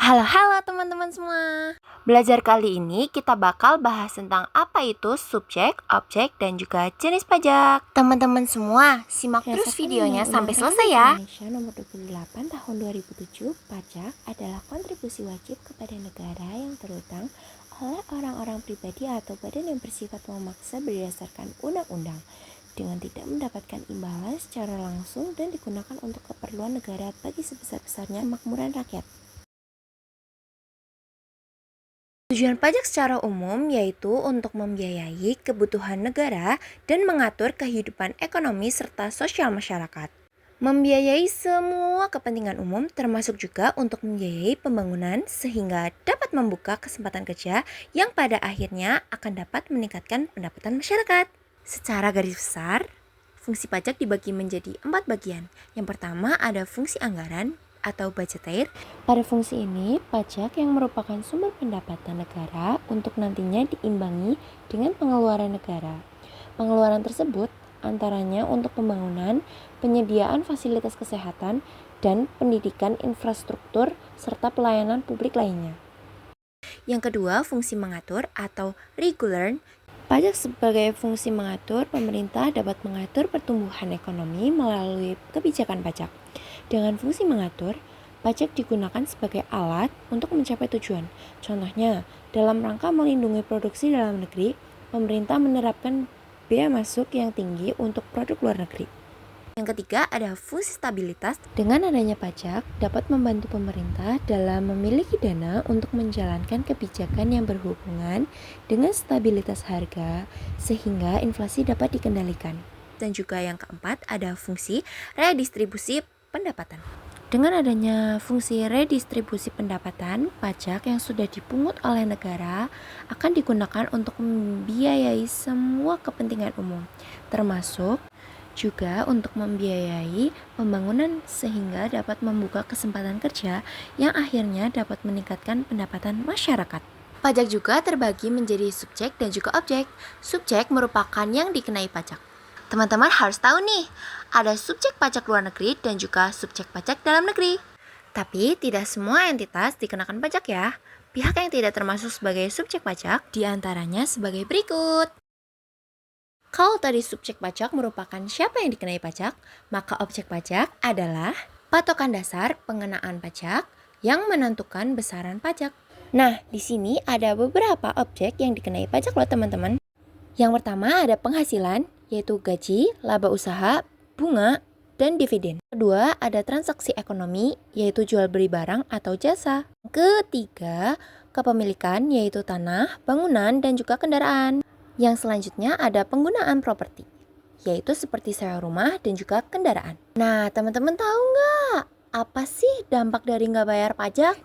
Halo teman-teman semua. Belajar kali ini kita bakal bahas tentang apa itu subjek, objek, dan juga jenis pajak. Teman-teman semua, simak terus videonya sampai selesai ya. Indonesia nomor 28 tahun 2007, pajak adalah kontribusi wajib kepada negara yang terutang oleh orang-orang pribadi atau badan yang bersifat memaksa berdasarkan undang-undang dengan tidak mendapatkan imbalan secara langsung dan digunakan untuk keperluan negara bagi sebesar-besarnya kemakmuran rakyat. Tujuan pajak secara umum yaitu untuk membiayai kebutuhan negara dan mengatur kehidupan ekonomi serta sosial masyarakat. Membiayai semua kepentingan umum termasuk juga untuk membiayai pembangunan sehingga dapat membuka kesempatan kerja yang pada akhirnya akan dapat meningkatkan pendapatan masyarakat. Secara garis besar, fungsi pajak dibagi menjadi 4 bagian. Yang pertama ada fungsi anggaran atau budgeter. Pada fungsi ini, pajak yang merupakan sumber pendapatan negara untuk nantinya diimbangi dengan pengeluaran negara. Pengeluaran tersebut antaranya untuk pembangunan, penyediaan fasilitas kesehatan, dan pendidikan infrastruktur, serta pelayanan publik lainnya. Yang kedua, fungsi mengatur atau regular. Pajak sebagai fungsi mengatur, pemerintah dapat mengatur pertumbuhan ekonomi melalui kebijakan pajak. Dengan fungsi mengatur, pajak digunakan sebagai alat untuk mencapai tujuan. Contohnya, dalam rangka melindungi produksi dalam negeri, pemerintah menerapkan bea masuk yang tinggi untuk produk luar negeri. Yang ketiga ada fungsi stabilitas. Dengan adanya pajak, dapat membantu pemerintah dalam memiliki dana untuk menjalankan kebijakan yang berhubungan dengan stabilitas harga, sehingga inflasi dapat dikendalikan. Dan juga yang keempat ada fungsi redistribusi pendapatan. Dengan adanya fungsi redistribusi pendapatan, pajak yang sudah dipungut oleh negara akan digunakan untuk membiayai semua kepentingan umum, termasuk juga untuk membiayai pembangunan sehingga dapat membuka kesempatan kerja yang akhirnya dapat meningkatkan pendapatan masyarakat. Pajak juga terbagi menjadi subjek dan juga objek. Subjek merupakan yang dikenai pajak. Teman-teman harus tahu nih, ada subjek pajak luar negeri dan juga subjek pajak dalam negeri. Tapi tidak semua entitas dikenakan pajak ya. Pihak yang tidak termasuk sebagai subjek pajak diantaranya sebagai berikut. Kalau tadi subjek pajak merupakan siapa yang dikenai pajak, maka objek pajak adalah patokan dasar pengenaan pajak yang menentukan besaran pajak. Nah, di sini ada beberapa objek yang dikenai pajak loh teman-teman. Yang pertama ada penghasilan, yaitu gaji, laba usaha, bunga, dan dividen. Kedua, ada transaksi ekonomi, yaitu jual beli barang atau jasa. Ketiga, kepemilikan, yaitu tanah, bangunan, dan juga kendaraan. Yang selanjutnya ada penggunaan properti, yaitu seperti sewa rumah dan juga kendaraan. Nah, teman-teman tahu nggak apa sih dampak dari nggak bayar pajak?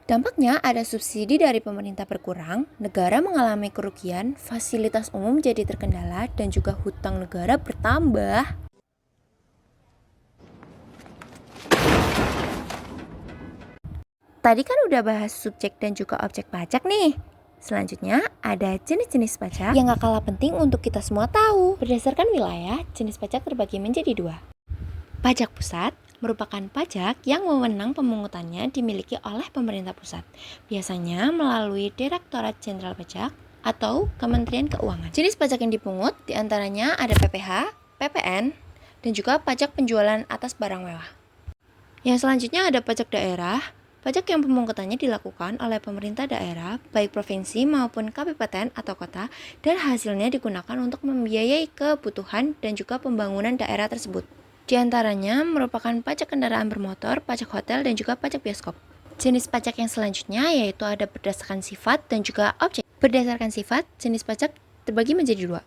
Dampaknya ada subsidi dari pemerintah berkurang, negara mengalami kerugian, fasilitas umum jadi terkendala, dan juga hutang negara bertambah. Tadi kan udah bahas subjek dan juga objek pajak nih. Selanjutnya ada jenis-jenis pajak yang gak kalah penting untuk kita semua tahu. Berdasarkan wilayah, jenis pajak terbagi menjadi 2. Pajak pusat merupakan pajak yang wewenang pemungutannya dimiliki oleh pemerintah pusat, biasanya melalui Direktorat Jenderal Pajak atau Kementerian Keuangan. Jenis pajak yang dipungut diantaranya ada PPh, PPN, dan juga pajak penjualan atas barang mewah. Yang selanjutnya ada pajak daerah. Pajak yang pemungutannya dilakukan oleh pemerintah daerah, baik provinsi maupun kabupaten atau kota, dan hasilnya digunakan untuk membiayai kebutuhan dan juga pembangunan daerah tersebut. Di antaranya merupakan pajak kendaraan bermotor, pajak hotel, dan juga pajak bioskop. Jenis pajak yang selanjutnya yaitu ada berdasarkan sifat dan juga objek. Berdasarkan sifat, jenis pajak terbagi menjadi 2.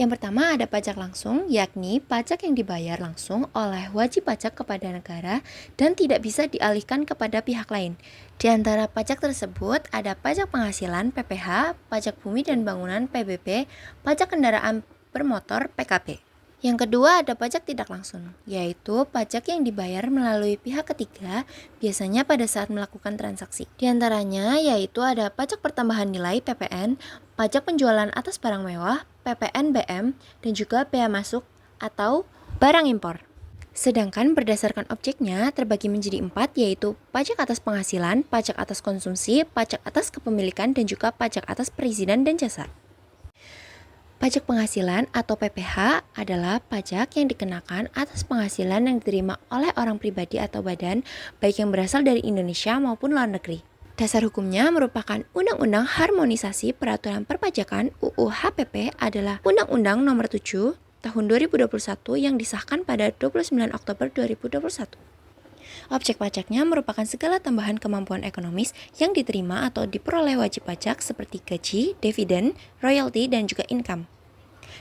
Yang pertama ada pajak langsung, yakni pajak yang dibayar langsung oleh wajib pajak kepada negara dan tidak bisa dialihkan kepada pihak lain. Di antara pajak tersebut ada pajak penghasilan (PPh), pajak bumi dan bangunan (PBB), pajak kendaraan bermotor (PKB). Yang kedua ada pajak tidak langsung, yaitu pajak yang dibayar melalui pihak ketiga, biasanya pada saat melakukan transaksi. Di antaranya yaitu ada pajak pertambahan nilai (PPN), pajak penjualan atas barang mewah (PPNBM), dan juga bea masuk atau barang impor. Sedangkan berdasarkan objeknya terbagi menjadi 4, yaitu pajak atas penghasilan, pajak atas konsumsi, pajak atas kepemilikan, dan juga pajak atas perizinan dan jasa. Pajak penghasilan atau PPh adalah pajak yang dikenakan atas penghasilan yang diterima oleh orang pribadi atau badan, baik yang berasal dari Indonesia maupun luar negeri. Dasar hukumnya merupakan Undang-Undang Harmonisasi Peraturan Perpajakan (UU HPP) adalah Undang-Undang Nomor 7 Tahun 2021 yang disahkan pada 29 Oktober 2021. Objek pajaknya merupakan segala tambahan kemampuan ekonomis yang diterima atau diperoleh wajib pajak seperti gaji, dividen, royalti, dan juga income.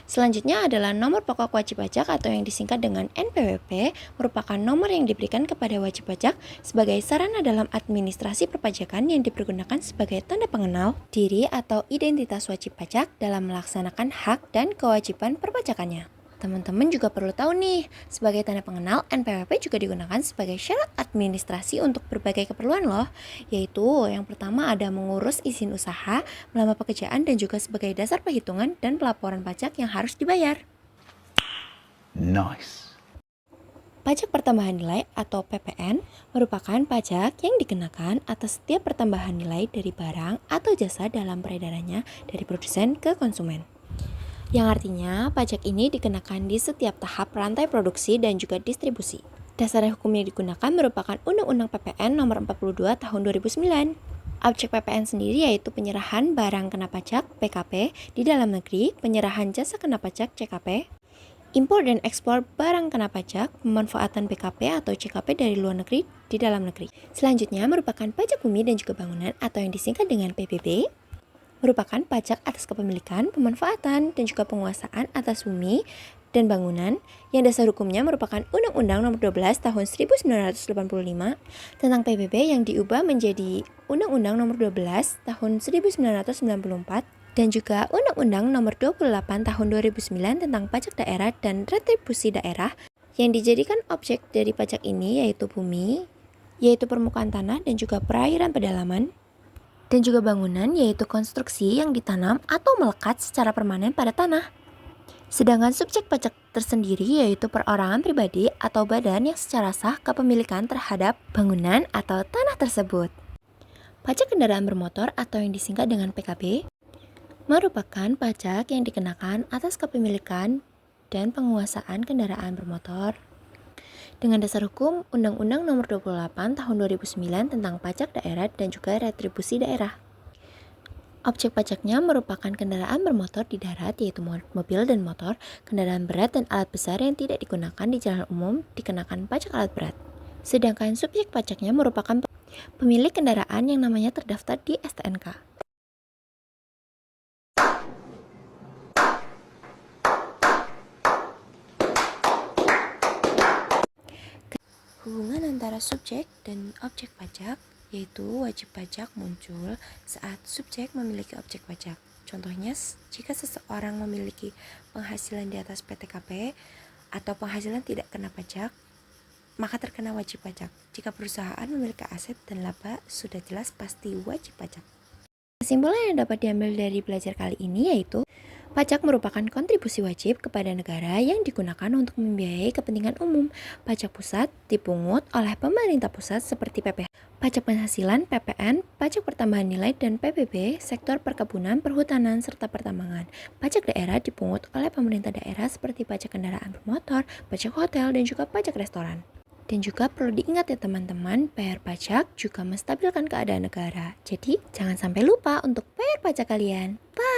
Selanjutnya adalah nomor pokok wajib pajak atau yang disingkat dengan NPWP, merupakan nomor yang diberikan kepada wajib pajak sebagai sarana dalam administrasi perpajakan yang dipergunakan sebagai tanda pengenal diri atau identitas wajib pajak dalam melaksanakan hak dan kewajiban perpajakannya. Teman-teman juga perlu tahu nih, sebagai tanda pengenal, NPWP juga digunakan sebagai syarat administrasi untuk berbagai keperluan loh, yaitu yang pertama ada mengurus izin usaha, melamar pekerjaan, dan juga sebagai dasar perhitungan dan pelaporan pajak yang harus dibayar. Nice. Pajak pertambahan nilai atau PPN merupakan pajak yang dikenakan atas setiap pertambahan nilai dari barang atau jasa dalam peredarannya dari produsen ke konsumen. Yang artinya pajak ini dikenakan di setiap tahap rantai produksi dan juga distribusi. Dasar hukum yang digunakan merupakan Undang-Undang PPN Nomor 42 Tahun 2009. Objek PPN sendiri yaitu penyerahan barang kena pajak (PKP) di dalam negeri, penyerahan jasa kena pajak (CKP), impor dan ekspor barang kena pajak, pemanfaatan PKP atau CKP dari luar negeri di dalam negeri. Selanjutnya merupakan pajak bumi dan juga bangunan atau yang disingkat dengan PBB, merupakan pajak atas kepemilikan, pemanfaatan, dan juga penguasaan atas bumi dan bangunan yang dasar hukumnya merupakan Undang-Undang Nomor 12 Tahun 1985 tentang PBB yang diubah menjadi Undang-Undang Nomor 12 Tahun 1994 dan juga Undang-Undang Nomor 28 Tahun 2009 tentang pajak daerah dan retribusi daerah yang dijadikan objek dari pajak ini yaitu bumi, yaitu permukaan tanah dan juga perairan pedalaman, dan juga bangunan yaitu konstruksi yang ditanam atau melekat secara permanen pada tanah. Sedangkan subjek pajak tersendiri yaitu perorangan pribadi atau badan yang secara sah kepemilikan terhadap bangunan atau tanah tersebut. Pajak kendaraan bermotor atau yang disingkat dengan PKB merupakan pajak yang dikenakan atas kepemilikan dan penguasaan kendaraan bermotor dengan dasar hukum Undang-Undang Nomor 28 Tahun 2009 tentang pajak daerah dan juga retribusi daerah. Objek pajaknya merupakan kendaraan bermotor di darat yaitu mobil dan motor, kendaraan berat dan alat besar yang tidak digunakan di jalan umum dikenakan pajak alat berat. Sedangkan subjek pajaknya merupakan pemilik kendaraan yang namanya terdaftar di STNK. Hubungan antara subjek dan objek pajak yaitu wajib pajak muncul saat subjek memiliki objek pajak. Contohnya, jika seseorang memiliki penghasilan di atas PTKP atau penghasilan tidak kena pajak, maka terkena wajib pajak. Jika perusahaan memiliki aset dan laba, sudah jelas pasti wajib pajak. Kesimpulan yang dapat diambil dari belajar kali ini yaitu pajak merupakan kontribusi wajib kepada negara yang digunakan untuk membiayai kepentingan umum. Pajak pusat dipungut oleh pemerintah pusat seperti PPh, pajak penghasilan (PPN), pajak pertambahan nilai dan PBB, sektor perkebunan, perhutanan, serta pertambangan. Pajak daerah dipungut oleh pemerintah daerah seperti pajak kendaraan bermotor, pajak hotel, dan juga pajak restoran. Dan juga perlu diingat ya teman-teman, bayar pajak juga menstabilkan keadaan negara. Jadi jangan sampai lupa untuk bayar pajak kalian. Bye!